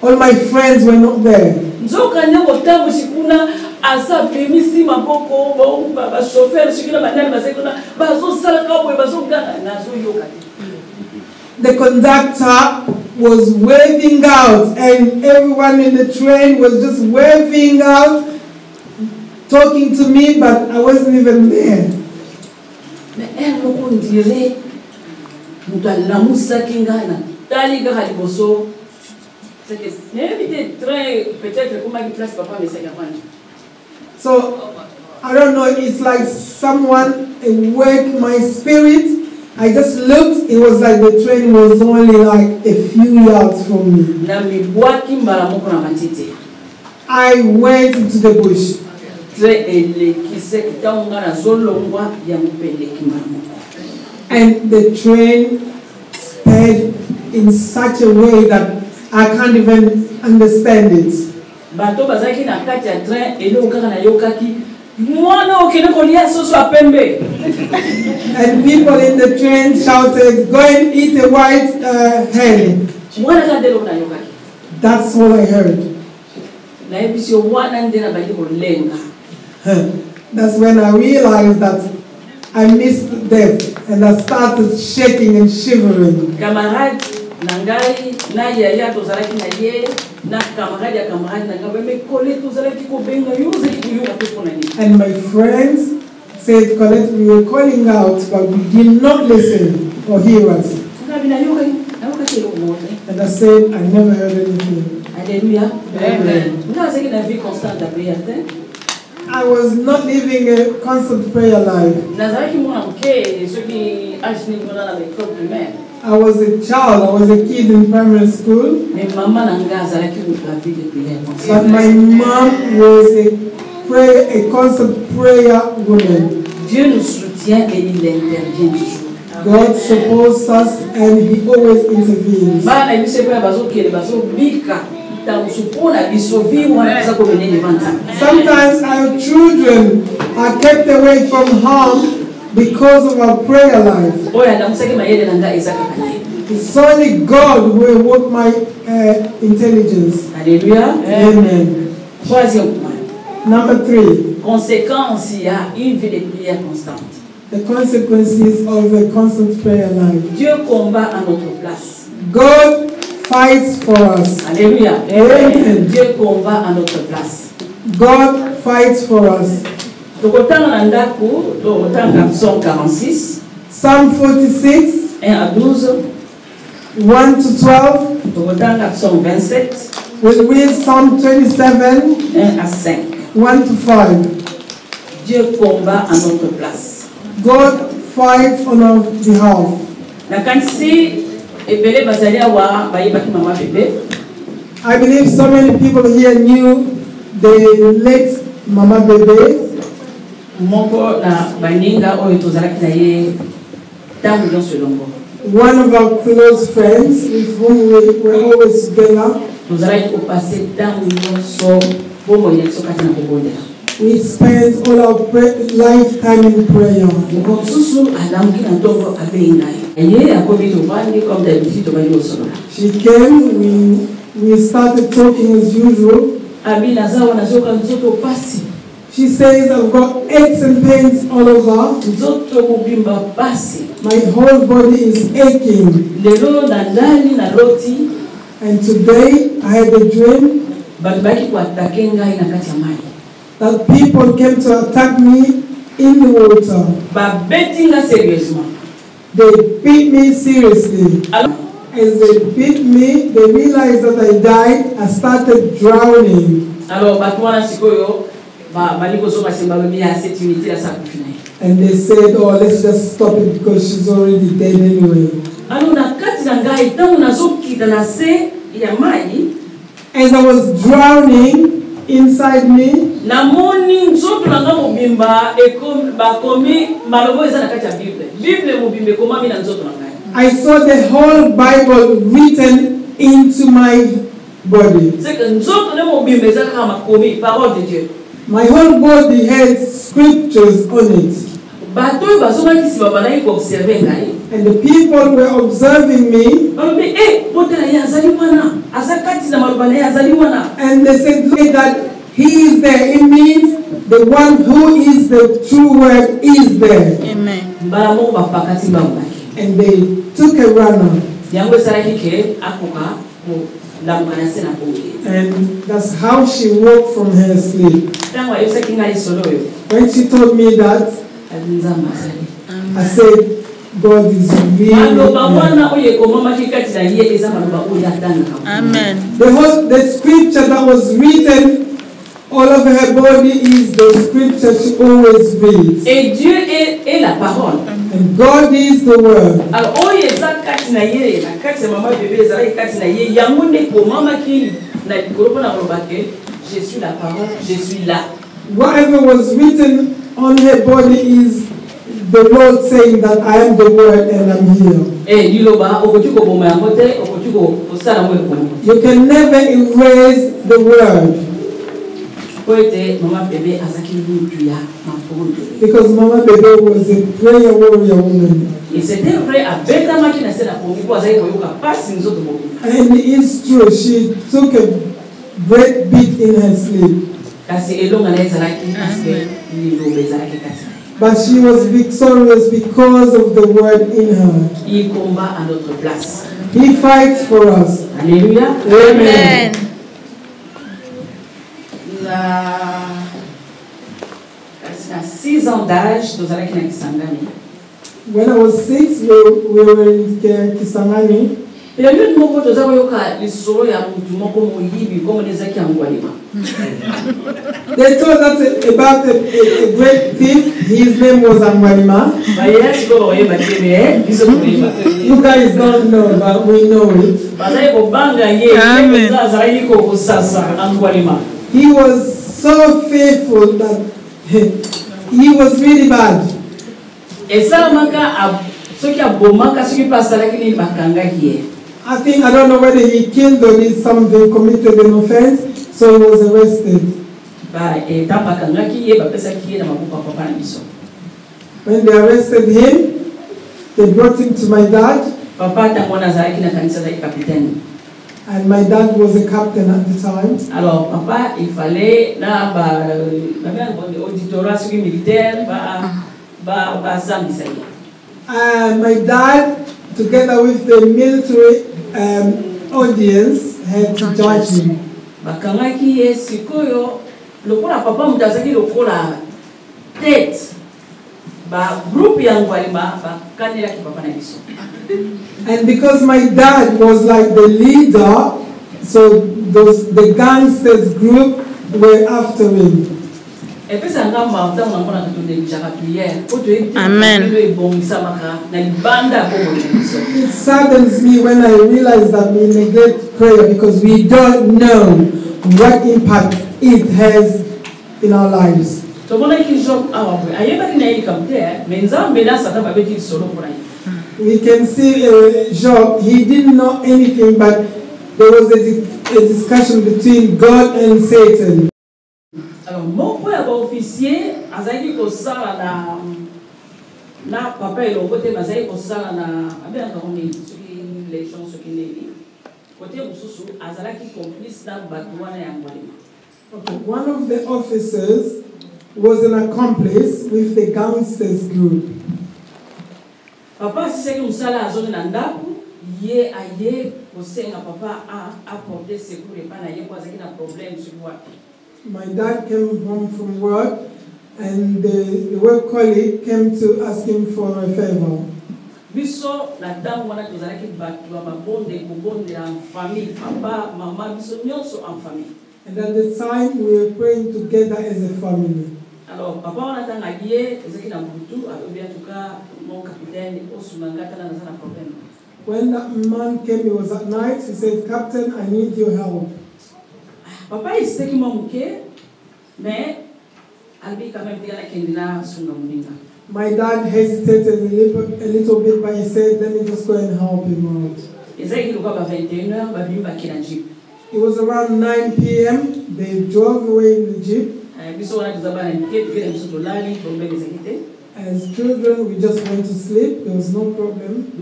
D: all my friends were not there. The conductor was waving out, and everyone in the train was just waving out, talking to me, but I wasn't even there. So, I don't know, it's like someone awoke my spirit. I just looked, it was like the train was only like a few yards from me. I went into the bush. And the train sped in such a way that I can't even understand it. And people in the train shouted, "Go and eat a white hen." That's all I heard. That's when I realized that I missed death, and I started shaking and shivering. And my friends said, Colette, we were calling out, but we did not listen or hear us. And I said, I never heard anything.
E: Hallelujah. Amen.
D: I was not living a constant prayer life. I was a child, I was a kid in primary school. But my mom was a constant prayer woman. God supports us and He always intervenes. Sometimes our children are kept away from harm because of our prayer life. It's only God who will work my intelligence.
E: Hallelujah.
D: Amen. Number 3. The consequences of a constant prayer life.
E: Dieu combat à notre place.
D: God fights for us.
E: Alléluia.
D: Amen.
E: Dieu combat à notre place.
D: God fights for us.
E: Psaume 46.
D: Psalm 46.
E: 1 à 12.
D: 1 to 12.
E: Psaume 27.
D: We'll read Psalm 27.
E: 1 à 5.
D: 1 to 5.
E: Dieu combat à notre place.
D: God fights on our behalf. I believe so many people here knew the late Mama Bebe. One of our close friends with whom we were always together. We spent all our lifetime in prayer. She came, we started talking as usual. She says, I've got aches and pains all over. My whole body is aching. And today I had a dream that people came to attack me in the water. They beat me seriously. As they beat me, they realized that I died. I started drowning. And they said, oh, let's just stop it because she's already dead anyway. As I was drowning, inside me.
E: Namoni nzoto nanga mobimba bakomi malobo eza na kati ya Bible. Bible mobimbe komami na nzoto nanga.
D: I saw the whole Bible written into my body.
E: C'est que nzoto ne mobimbe eza kama komi parole de Dieu.
D: My whole body had scriptures on it.
E: Bato bazoma kisi babana ko observer ngai.
D: And the people were observing me.
E: And
D: they said, look, that he is there. It means the one who is the true word is there.
C: Amen.
D: And they took a runner. And that's how she woke from her sleep. When she told me that, I said, God is really
C: Amen.
D: The scripture that was written all over her body is the scripture she always reads.
E: Et Dieu est la parole.
D: And God is the word.
E: Alors, je suis la parole, je suis là.
D: Whatever was written on her body is the Lord saying that I am the word and I'm here. You can never erase the word. Because Mama Bebe was a prayer warrior woman. And it's true, she took a great beat in her sleep. But she was victorious because of the word in her. He fights for us.
E: Alléluia.
D: Amen.
E: À 6 ans d'âge, nous allons à Kisangani.
D: When I was 6, we were in Kisangani.
E: Et le lieu de mon côté, nous avons eu les solos et à mon moko moyibi comme les aki angwalima.
D: They told us about a great thief. His name was Angwalima. You guys don't know, but we know it. He was so faithful that he was really bad. I don't know whether he killed or did something, committed an offense, so he was arrested. When they arrested him, they brought him to my dad. And my dad was a captain at the time.
E: Alors, papa, il fallait
D: my dad, together with the military audience, had to judge him. And because my dad was like the leader, so the gangsters group were after him.
C: Amen.
D: It saddens me when I realize that we neglect prayer because we don't know what impact it has in our lives. We can see Job, he didn't know anything, but there was a discussion between God and Satan.
E: Alors, mon frère officier, azaki ko sala na papa et le côté mazaki ko sala na abia ka oni les gens qui ne côté mususu azalaki complice na batwana ya ngwalima.
D: Okay, one of the officers was an accomplice with the gangsters group.
E: Papa si que musala azoni na ndaku ye aye kosenga papa apporter secours et pas na ye kwa zaki na problème sur wapi.
D: My dad came home from work and the work colleague came to ask him for a favor.
E: Biso na damu wana tozalaki batu wa mabonde kubonde en famille papa mama biso nyonso en famille.
D: And at the time we were praying together as a family.
E: Alors papa wana tanga giye ezaki na butu alobi atuka mon capitaine osumangata na sana problème.
D: When that man came, it was at night, he said, "Captain, I need your help."
E: Papa il sait qu'il m'a manqué, mais Albi quand même dit qu'il y a son nom.
D: My dad hesitated a little bit, but he said, let me just go and help him out. It was around 9 p.m. They drove away in the jeep. As children, we just went to sleep. There was no problem.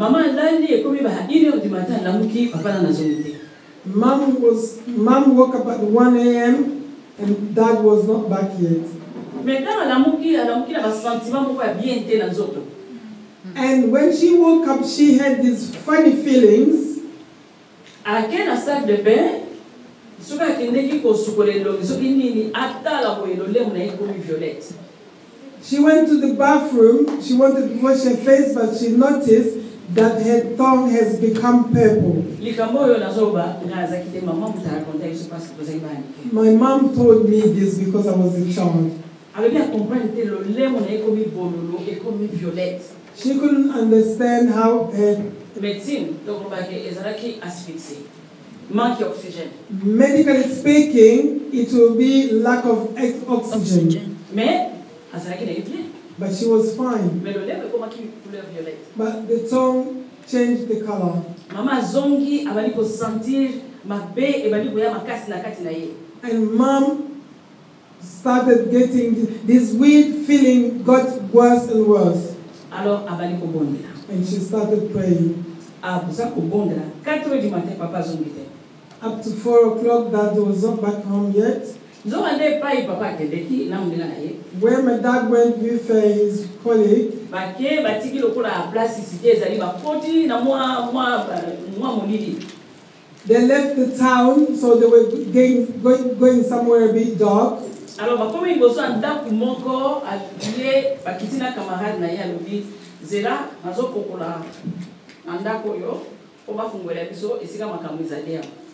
D: Mom woke up at 1 a.m. and Dad was not back yet. And when she woke up, she had these funny feelings. She went to the bathroom. She wanted to wash her face, but she noticed that her tongue has become purple. My mom told me this because I was a child. She couldn't understand how medically speaking, it will be lack of oxygen. But she was fine. But the tongue changed the color. And Mom started getting this weird feeling, got worse and worse. And she started praying. Up to 4 o'clock, Dad was not back home yet. Where my dad went with his colleague, they left the town, so they were going somewhere a bit dark.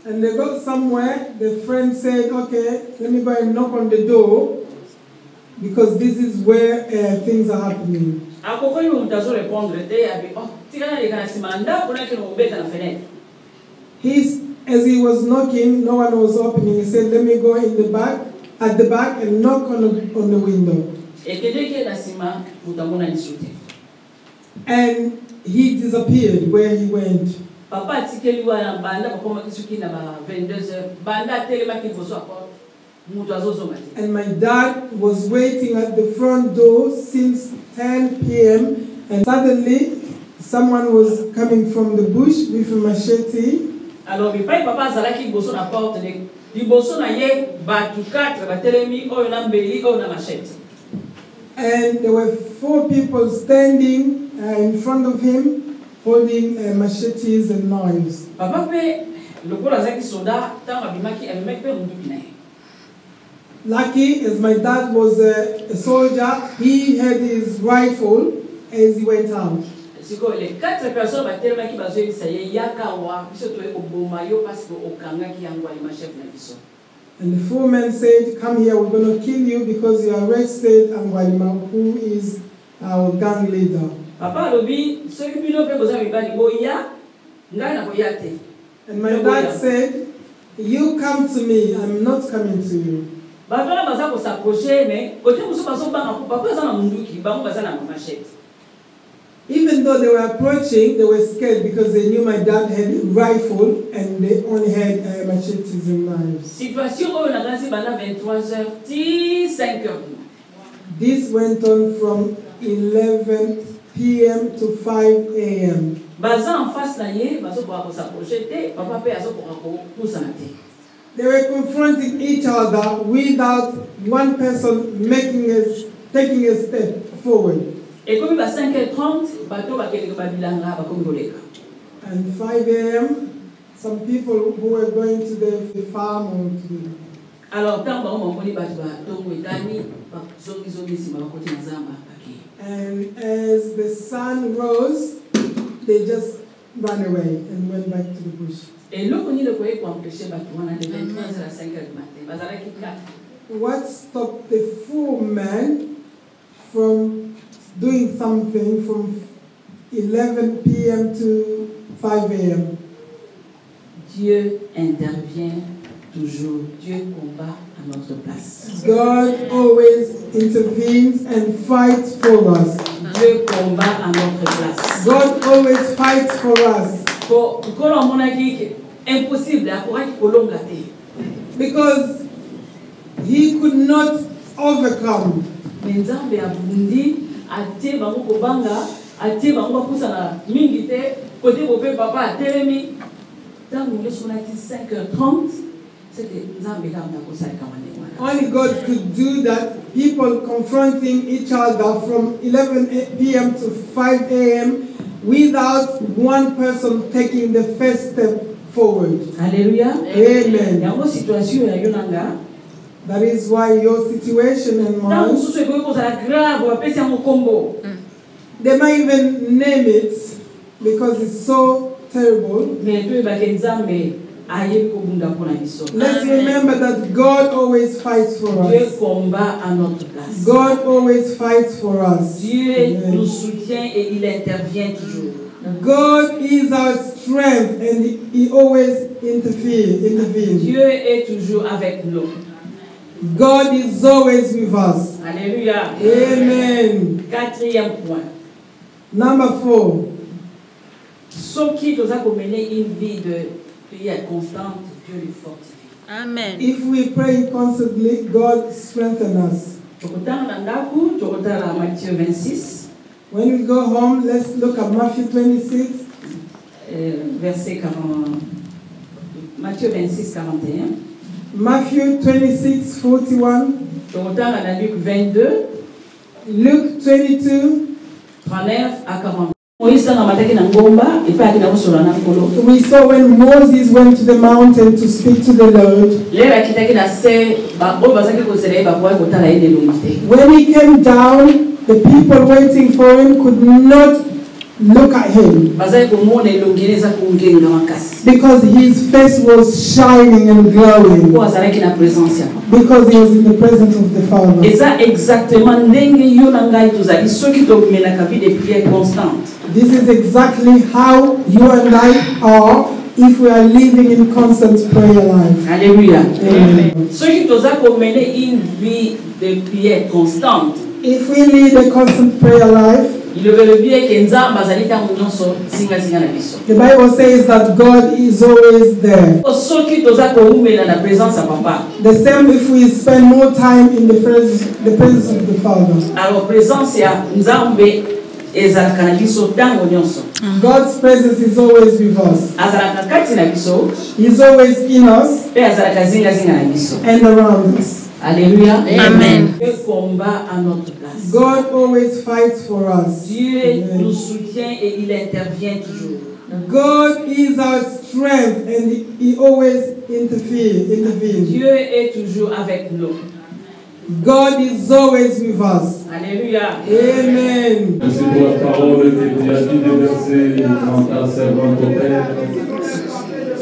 D: And they got somewhere, the friend said, okay, let me go and knock on the door, because this is where things are happening. As he was knocking, no one was opening. He said, let me go in the back, at the back, and knock on the window. And he disappeared where he went. And my dad was waiting at the front door since 10 p.m. and suddenly someone was coming from the bush with a machete. And there were 4 people standing in front of him, holding machetes and knives. Lucky, as my dad was a soldier, he had his rifle as he went out. And the 4 men said, come here, we're going to kill you because you arrested Angwalima, who is our gang leader. And my dad said, you come to me, I'm not coming to you. Even though they were approaching, they were scared because they knew my dad had a rifle and they only had machetes and knives. This went on from 11 p.m. to 5 a.m. They were confronting each other without one person taking a step forward. And 5 a.m., some people who were going to the farm or to the... And as the sun rose, they just ran away and went back to the bush. What stopped the 4 men from doing something from 11 p.m. to 5 a.m.?
E: Dieu intervient toujours, Dieu combat à notre place.
D: God always intervenes and fights for us.
E: Dieu combat à notre place.
D: God always fights for us.
E: Impossible,
D: because He could not overcome. Only God could do that. People confronting each other from 11 p.m. to 5 a.m. without one person taking the first step forward.
E: Hallelujah.
D: Amen. That is why your situation and mine, they might even name it because it's so terrible. Let's remember that God always fights for us. God always fights for us. God is our strength and He always intervenes.
E: Dieu est toujours avec nous.
D: God is always with us.
E: Alléluia.
D: Amen.
E: Quatrième point.
D: Number 4.
E: Ce qui nous a mené une vie de prière constante, Dieu le fortifie.
F: Amen.
D: If we pray constantly, God strengthens us.
E: Matthieu 26.
D: When we go home, let's look at Matthew 26.
E: Verset 40. Matthieu 26, 41.
D: Matthew 26, 41.
E: Luc 22.
D: Luke 22.
E: 39 à 40. We saw
D: when Moses went to the mountain to speak to the Lord. When he came down, the people waiting for him could not look at him because his face was shining and glowing because he was in the presence of the Father. This is exactly how you and I are if we are living in constant prayer life.
E: Alléluia. If
D: we lead a constant prayer life,
E: the
D: Bible says that God is always there. The same if we spend more time in the presence of the Father. God's presence is always with us. He's always in us and around us.
E: Alléluia.
F: Amen.
D: God always fights for us.
E: Dieu nous soutient et il intervient toujours.
D: God is our strength and He always intervenes.
E: Dieu est toujours avec nous.
D: God is always with us.
E: Alléluia.
D: Amen.
A: Merci pour la parole qui a dit de verser dans ta servante au Père.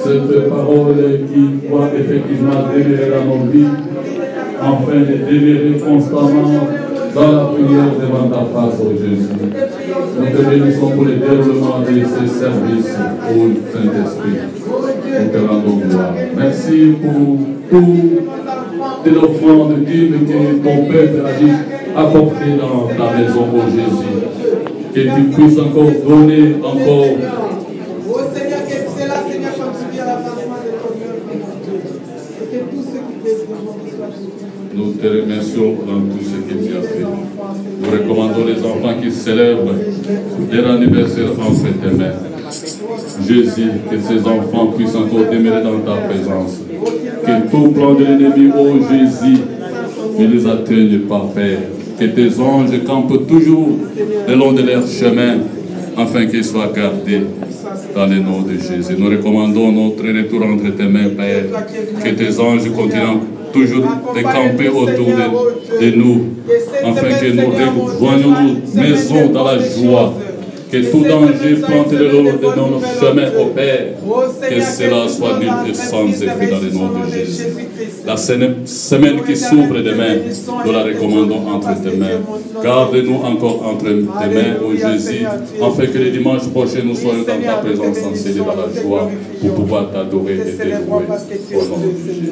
A: Cette parole qui doit effectivement demeurer dans nos vies, afin de demeurer constamment dans la prière devant ta face, ô Jésus. Nous te bénissons pour le déroulement de ces services, ô Saint-Esprit. Nous te rendons gloire. Merci pour toute l'offrande divine que ton Père a dit apporter dans ta maison, ô Jésus. Que tu puisses encore donner encore. Nous te remercions dans tout ce que tu as fait. Nous recommandons les enfants qui célèbrent leur anniversaire entre tes mains. Jésus, que ces enfants puissent encore demeurer dans ta présence. Que tout plan de l'ennemi, ô Jésus, ne les atteigne pas, Père. Que tes anges campent toujours le long de leur chemin, afin qu'ils soient gardés dans le nom de Jésus. Nous recommandons notre retour entre tes mains, Père. Que tes anges continuent toujours de camper autour de nous, afin que nous rejoignions nos maisons dans la joie Que tout danger plante le lourd de nos chemins au Père. Que cela soit nul et sans effet dans le nom de Jésus. La semaine qui s'ouvre demain, nous la recommandons entre tes mains. Garde-nous encore entre tes mains, ô Jésus, afin que le dimanche prochain nous soyons dans ta présence enseignés dans la joie pour pouvoir t'adorer et te louer au nom de Jésus.